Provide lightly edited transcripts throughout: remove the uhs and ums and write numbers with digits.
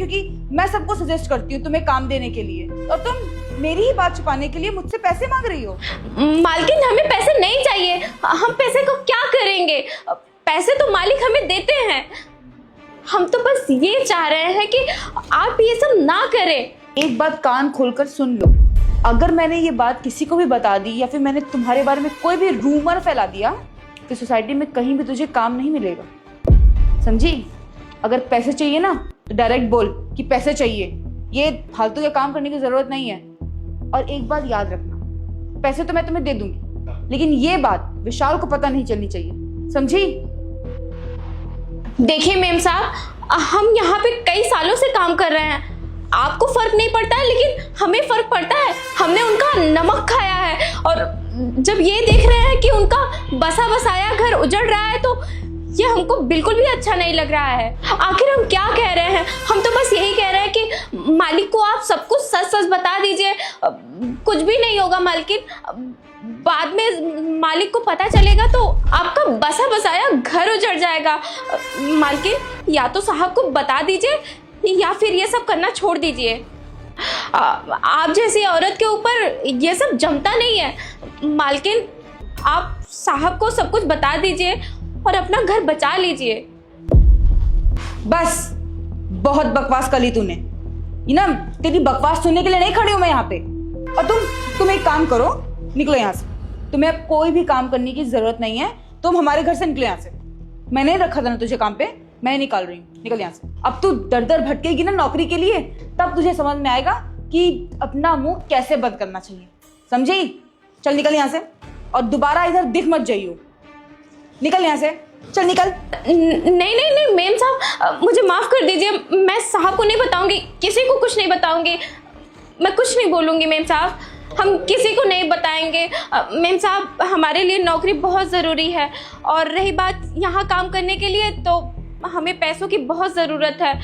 क्योंकि मैं सबको सजेस्ट करती हूँ तुम्हें काम देने के लिए, और तुम मेरी ही बात छुपाने के लिए मुझसे पैसे मांग रही हो। मालकिन हमें पैसे नहीं चाहिए, हम पैसे को क्या करेंगे? पैसे तो मालिक हमें देते हैं। हम तो बस ये चाह रहे हैं कि आप ये सब ना करें। एक बात कान खोलकर सुन लो, अगर मैंने ये बात किसी को भी बता दी या फिर मैंने तुम्हारे बारे में कोई भी रूमर फैला दिया तो सोसाइटी में कहीं भी तुझे काम नहीं मिलेगा, समझी? अगर पैसे चाहिए ना तो डायरेक्ट बोल कि पैसे चाहिए, ये फालतू के काम करने की जरूरत नहीं है। और एक बात याद रखना, पैसे तो मैं तुम्हें दे दूंगी, लेकिन ये बात विशाल को पता नहीं चलनी चाहिए, समझी? देखिए मेम साहब, हम यहाँ पे कई सालों से काम कर रहे हैं। आपको फर्क नहीं पड़ता है, लेकिन हमें फर्क पड़ता है। हमने उनका नमक खाया है, और जब ये देख रहे हैं कि उनका बसा बसाया घर उजड़ रहा है तो ये हमको बिल्कुल भी अच्छा नहीं लग रहा है। आखिर हम क्या कह रहे हैं? हम तो बस यही कह रहे हैं कि मालिक को आप सब कुछ सच सच बता दीजिए। कुछ भी नहीं होगा मालकिन, बाद में मालिक को पता चलेगा तो आपका बसा बसाया घर उजड़ जाएगा। मालकिन या तो साहब को बता दीजिए या फिर ये सब करना छोड़ दीजिए। आप जैसी औरत के ऊपर ये सब जमता नहीं है। मालकिन आप साहब को सब कुछ बता दीजिए और अपना घर बचा लीजिए। बस बहुत बकवास कर ली तूने। ये ना तेरी बकवास सुनने के लिए नहीं खड़ी हूं मैं यहाँ पे। और तुम एक काम करो, निकलो यहाँ से। तुम्हें अब कोई भी काम करने की जरूरत नहीं है, तुम हमारे घर से निकलो यहाँ से। मैंने रखा था ना तुझे काम पे, मैं निकाल रही हूँ, निकल यहाँ से। अब तू दर दर भटकेगी ना नौकरी के लिए, तब तुझे समझ में आएगा कि अपना मुंह कैसे बंद करना चाहिए, समझी? चल निकल यहाँ से, और दोबारा इधर दिख मत जाइयो। निकल यहाँ से, चल निकल। नहीं नहीं नहीं मेम साहब, मुझे माफ कर दीजिए। मैं साहब को नहीं बताऊंगी, किसी को कुछ नहीं बताऊंगी। मैं कुछ नहीं बोलूंगी मेम साहब, हम किसी को नहीं बताएंगे। मेम साहब, हमारे लिए नौकरी बहुत ज़रूरी है, और रही बात यहाँ काम करने के लिए तो हमें पैसों की बहुत ज़रूरत है,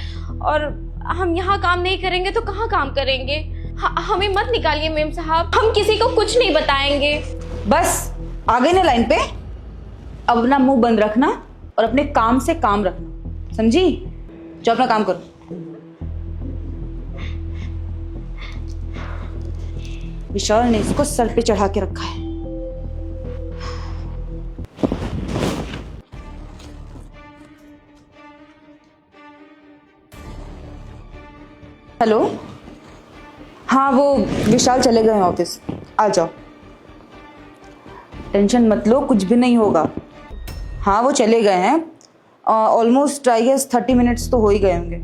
और हम यहाँ काम नहीं करेंगे तो कहाँ काम करेंगे? हमें मत निकालिए मेम साहब, हम किसी को कुछ नहीं बताएंगे। बस आ गई ना लाइन पे, अब अपना मुंह बंद रखना और अपने काम से काम रखना, समझी? जो अपना काम करो। विशाल ने इसको सर पे चढ़ा के रखा है। हेलो, हाँ वो विशाल चले गए हैं ऑफिस, आ जाओ। टेंशन मत लो, कुछ भी नहीं होगा। हाँ वो चले गए हैं, ऑलमोस्ट आई गेस 30 मिनट्स तो हो ही गए होंगे।